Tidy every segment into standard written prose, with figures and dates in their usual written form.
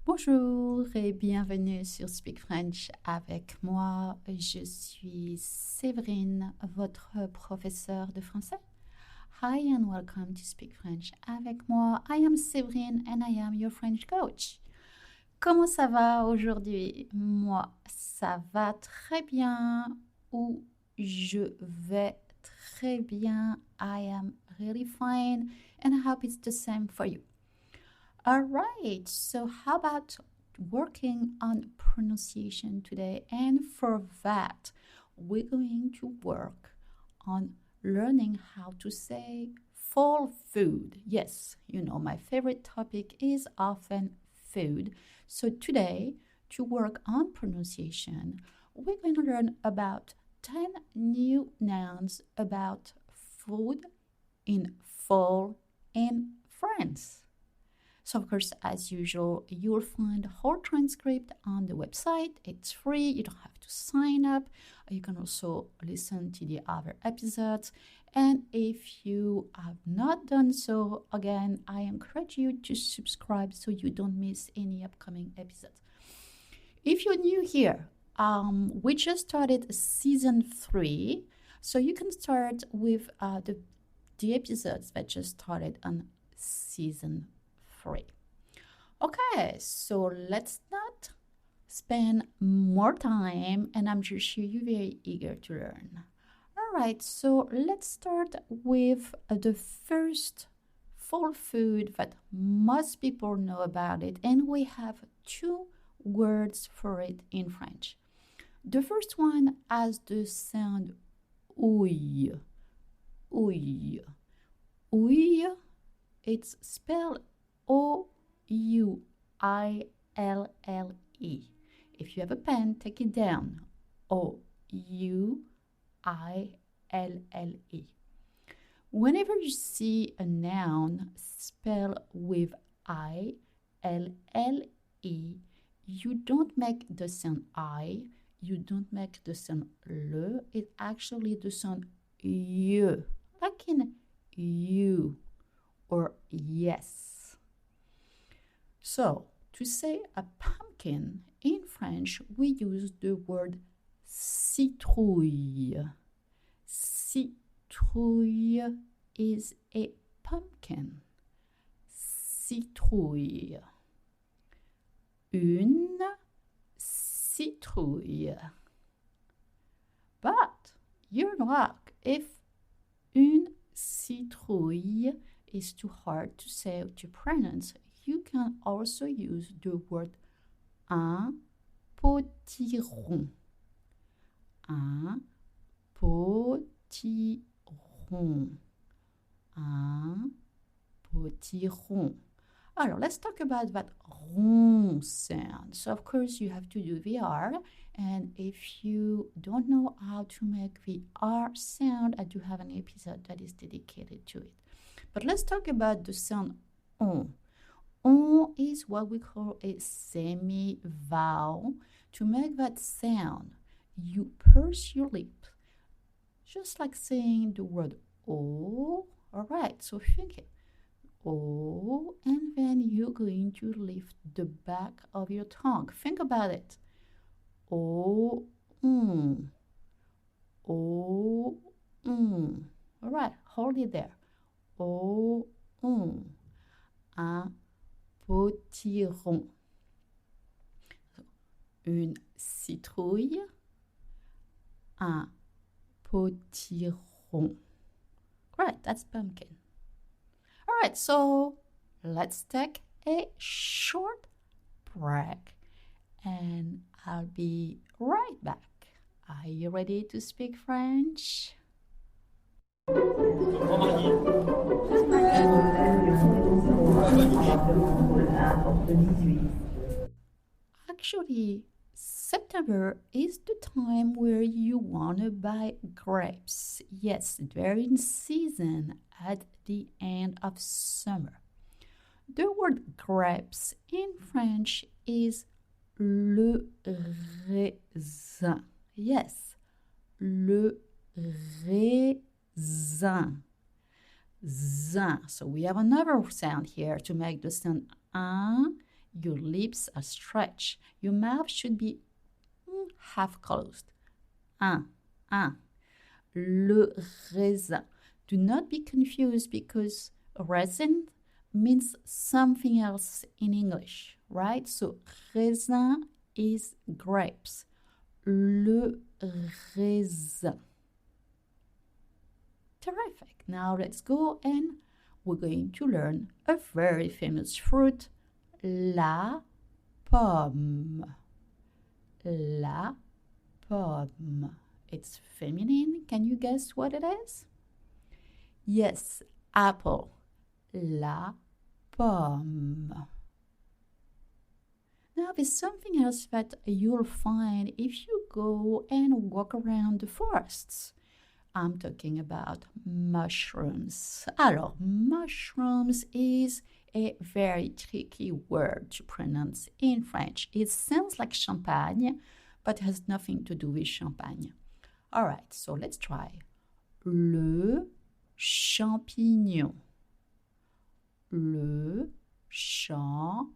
Bonjour et bienvenue sur Speak French avec moi. Je suis Séverine, votre professeure de français. Hi and welcome to Speak French avec moi. I am Séverine and I am your French coach. Comment ça va aujourd'hui? Moi, ça va très bien ou je vais très bien. I am really fine and I hope it's the same for you. All right, so how about working on pronunciation today? And for that, we're going to work on learning how to say fall food. Yes, you know, my favorite topic is often food. So today, to work on pronunciation, we're going to learn about 10 new nouns about food in fall in France. So, of course, as usual, you'll find the whole transcript on the website. It's free. You don't have to sign up. You can also listen to the other episodes. And if you have not done so, again, I encourage you to subscribe so you don't miss any upcoming episodes. If you're new here, we just started season 3. So you can start with the episodes that just started on season 3. Okay, so let's not spend more time, and I'm sure you're very eager to learn. All right, so let's start with the first fall food that most people know about it, and we have 2 words for it in French. The first one has the sound ouille. Ouille. Ouille, it's spelled O-U-I-L-L-E. If you have a pen, take it down. O-U-I-L-L-E. Whenever you see a noun spelled with I-L-L-E, you don't make the sound I, you don't make the sound le, it's actually the sound you, like in you or yes. So, to say a pumpkin in French, we use the word citrouille. Citrouille is a pumpkin. Citrouille. Une citrouille. But you're wrong. If une citrouille is too hard to say or to pronounce, you can also use the word un potiron. Un potiron. Un potiron. Alors, let's talk about that rond sound. So, of course, you have to do the R. And if you don't know how to make the R sound, I do have an episode that is dedicated to it. But let's talk about the sound on. On is what we call a semi-vowel. To make that sound, you purse your lip, just like saying the word oh. All right, so think it. Oh, and then you're going to lift the back of your tongue. Think about it. Oh, Oh, All right, hold it there. Oh, Un potiron. Une citrouille. Un potiron. Right, that's pumpkin. All right, so let's take a short break and I'll be right back. Are you ready to speak French? Actually, September is the time where you want to buy grapes. Yes, they're in season at the end of summer. The word grapes in French is le raisin. Yes, le raisin. Zin. So we have another sound here to make the sound un. Your lips are stretched. Your mouth should be half closed. Un. Le raisin. Do not be confused because raisin means something else in English, right? So raisin is grapes. Le raisin. Terrific. Now let's go and we're going to learn a very famous fruit, la pomme. La pomme. It's feminine. Can you guess what it is? Yes, apple. La pomme. Now, there's something else that you'll find if you go and walk around the forests. I'm talking about mushrooms. Alors, mushrooms is a very tricky word to pronounce in French. It sounds like champagne, but has nothing to do with champagne. All right, so let's try. Le champignon. Le champignon.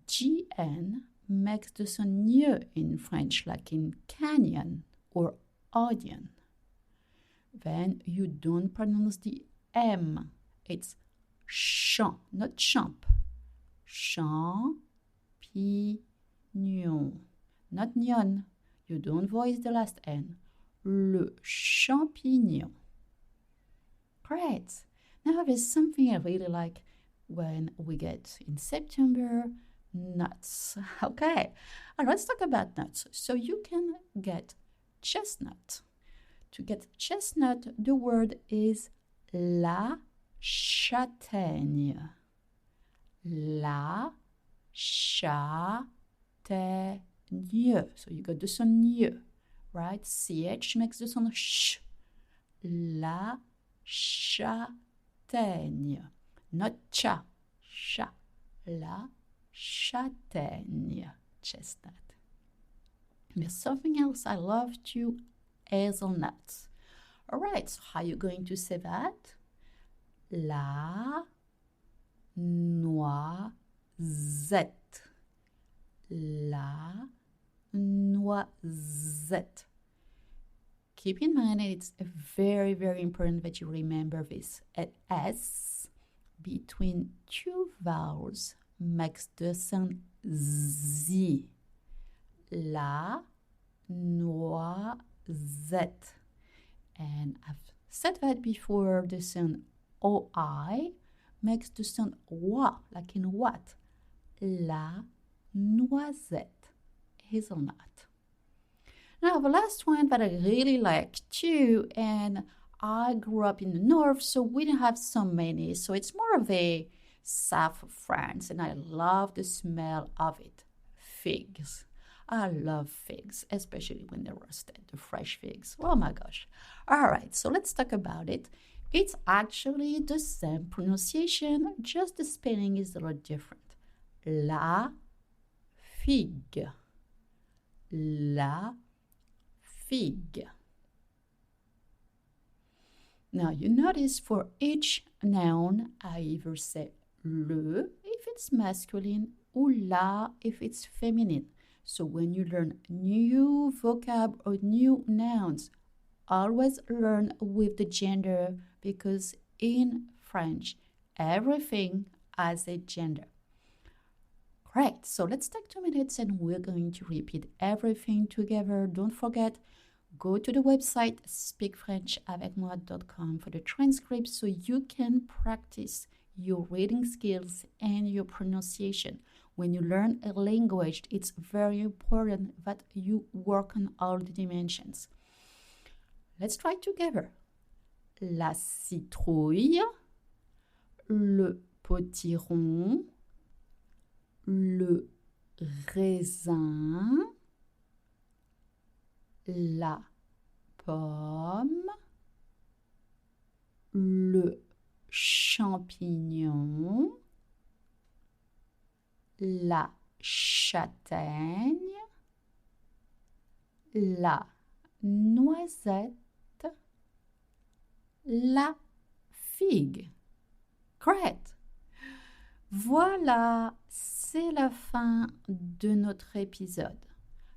GN makes the sound ñ in French, like in canyon or onion. Then you don't pronounce the M. It's champ, not champ. Champignon, not nion. You don't voice the last N. Le champignon. Great. Now there's something I really like when we get in September, nuts. Okay, and let's talk about nuts. So you can get chestnut. To get chestnut, the word is la châtaigne. La châtaigne. So you got the sound ñ, right? CH makes the sound sh. La châtaigne. Not cha, cha. La châtaigne, chestnut. There's something else I love too, hazelnuts. All right, so how are you going to say that? La noisette. La noisette. Keep in mind, it's very, very important that you remember this. An S between two vowels makes the sound Z. La noisette. And I've said that before, the sound OI makes the sound wa, like in what? La noisette, hazelnut. Now, the last one that I really like too, and I grew up in the north, so we didn't have so many. So it's more of a south of France, and I love the smell of it. Figs. I love figs, especially when they're roasted, the fresh figs. Oh my gosh. All right, so let's talk about it. It's actually the same pronunciation, just the spelling is a little different. La figue. La figue. Now, you notice for each noun, I either say le if it's masculine or la if it's feminine. So when you learn new vocab or new nouns, always learn with the gender because in French, everything has a gender. Great, so let's take 2 minutes and we're going to repeat everything together. Don't forget, go to the website speakfrenchavecmoi.com for the transcript so you can practice your reading skills and your pronunciation. When you learn a language, it's very important that you work on all the dimensions. Let's try together. La citrouille, le potiron, le raisin, la pomme, le champignon, la châtaigne, la noisette, la figue. Great. Voilà, c'est la fin de notre épisode.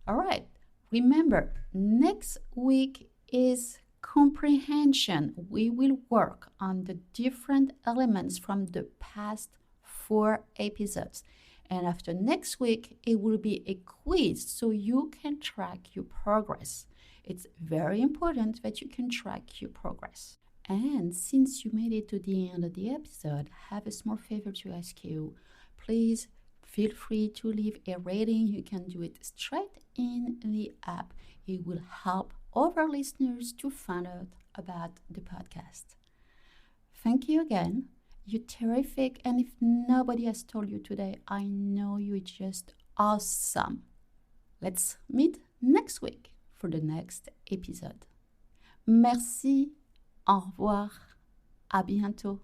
All right, remember, next week is comprehension. We will work on the different elements from the past 4 episodes. And after next week, it will be a quiz so you can track your progress. It's very important that you can track your progress. And since you made it to the end of the episode, I have a small favor to ask you. Please feel free to leave a rating. You can do it straight in the app. It will help other listeners to find out about the podcast. Thank you again. You're terrific, and if nobody has told you today, I know you're just awesome. Let's meet next week for the next episode. Merci, au revoir, à bientôt.